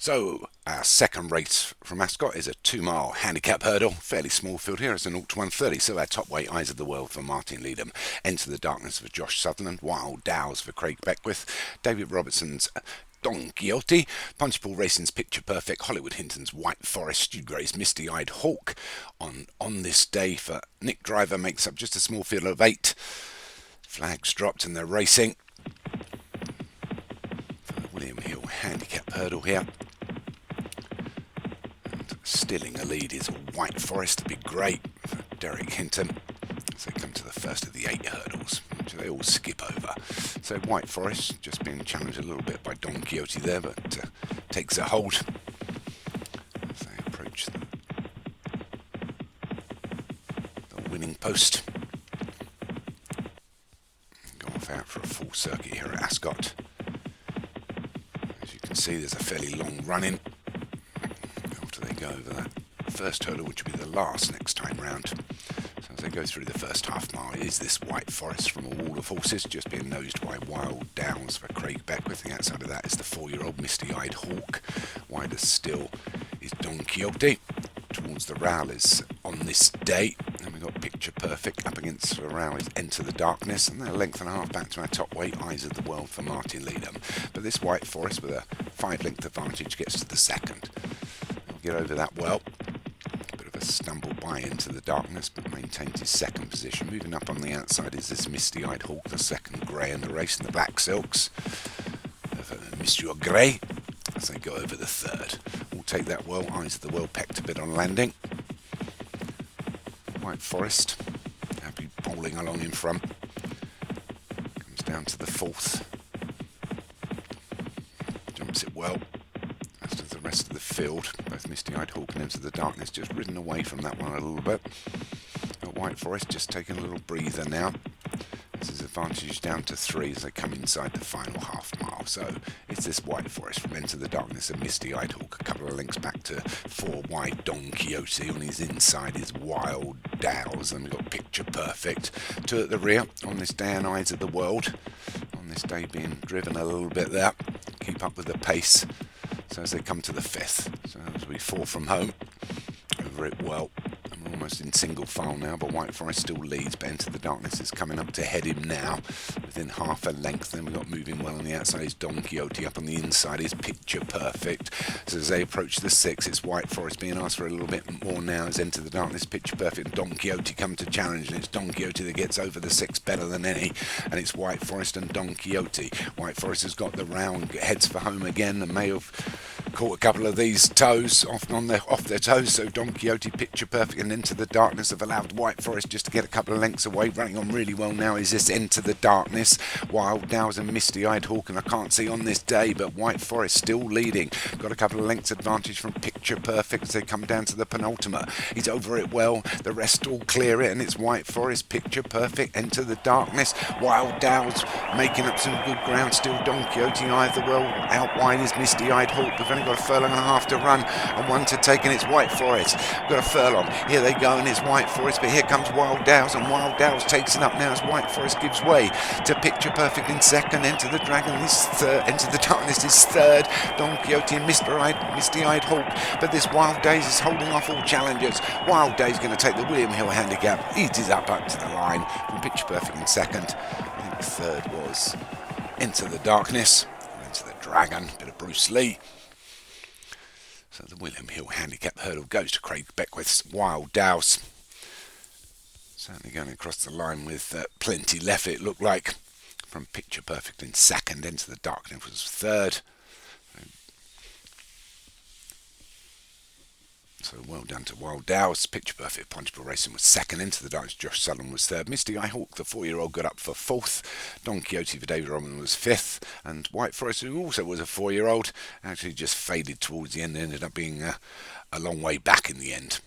So, our second race from Ascot is a 2-mile handicap hurdle. Fairly small field here. It's an 0-130. So our top weight, Eyes of the World for Martin Leadham. Enter the Darkness for Josh Sutherland. Wild Dows for Craig Beckwith. David Robertson's Don Quixote. Punchball Racing's Picture Perfect. Hollywood Hinton's White Forest. Stu Gray's Misty Eyed Hawk. On this day for Nick Driver makes up just a small field of 8. Flags dropped and they're racing. For the William Hill handicap hurdle here. Stilling a lead is White Forest, the big grey for Derek Hinton. So they come to the first of the 8 hurdles, which they all skip over. So White Forest just being challenged a little bit by Don Quixote there, but takes a hold as they approach the winning post. Go off out for a full circuit here at Ascot. As you can see, there's a fairly long run-in. They go over that first hurdle, which will be the last next time round. So as they go through the first half mile, it is this White Forest from a wall of horses, just being nosed by Wild Downs for Craig Beckwith. The outside of that is the 4-year-old Misty Eyed Hawk. Wider still is Don Quixote. Towards the Rowleys on this day. And we've got Picture Perfect up against the Rowleys Enter the Darkness. And they're a length and a half back to our top weight, Eyes of the World for Martin Leadham. But this White Forest with a 5-length advantage gets to the second. Get over that well. Bit of a stumble by Into the Darkness, but maintains his second position. Moving up on the outside is this Misty Eyed Hawk, the second grey in the race, and the Black Silks of Monsieur Grey as they go over the third. We'll take that well. Eyes of the World pecked a bit on landing. White Forest happy bowling along in front. Comes down to the fourth. Jumps it well. The rest of the field, both Misty Eyed Hawk and Into the Darkness, just ridden away from that one a little bit. But White Forest just taking a little breather now. This is advantage down to 3 as they come inside the final half mile. So it's this White Forest from Into the Darkness and Misty Eyed Hawk, a couple of links back to 4 wide Don Quixote. On his inside is Wild Dows, and we've got Picture Perfect. 2 at the rear on this day and Eyes of the World. On this day being driven a little bit there. Keep up with the pace. So as they come to the 5th, so as we 4 from home, over it well. And we're almost in single file now, but White Forest still leads, but Into the Darkness is coming up to head him now, within half a length. Then we've got moving well on the outside is Don Quixote, up on the inside is Picture Perfect. So as they approach the 6th, it's White Forest being asked for a little bit more now as Into the Darkness, Picture Perfect and Don Quixote come to challenge, and it's Don Quixote that gets over the 6th better than any, and it's White Forest and Don Quixote. White Forest has got the round, heads for home again, and may have caught a couple of these toes off their toes, so Don Quixote, Picture Perfect and Into the Darkness have allowed White Forest just to get a couple of lengths away. Running on really well now is this Into the Darkness, Wild Dows and Misty Eyed Hawk, and I can't see on this day, but White Forest still leading. Got a couple of lengths advantage from Picture Perfect as they come down to the penultimate. He's over it well, the rest all clear it, and it's White Forest, Picture Perfect, Enter the Darkness, Wild Dows making up some good ground still. Don Quixote, Eye of the World, out wide is Misty Eyed Hawk. We've only got a furlong and a half to run and 1 to take, and it's White Forest. We've got a furlong, here they go, and it's White Forest, but here comes Wild Dows, and Wild Dows takes it up now as White Forest gives way to Picture Perfect in second. Enter the Dragon is third, Into the Darkness is third, Don Quixote and Misty Eyed Hawk, but this Wild Days is holding off all challengers. Wild Days going to take the William Hill handicap. It is up to the line from Picture Perfect in second. I think third was Into the Darkness, Into the Dragon, bit of Bruce Lee. So the William Hill handicap hurdle goes to Craig Beckwith's Wild Dows. Certainly going across the line with plenty left, it looked like. From Picture Perfect in second, Into the Darkness was third. So well done to Wild Dows. Picture Perfect, Punchball Racing was second. Into the Darkness, Josh Sutherland was third. Misty Eye Hawk, the 4-year-old, got up for 4th. Don Quixote for David Robinson was 5th. And White Forest, who also was a 4-year-old, actually just faded towards the end. Ended up being a long way back in the end.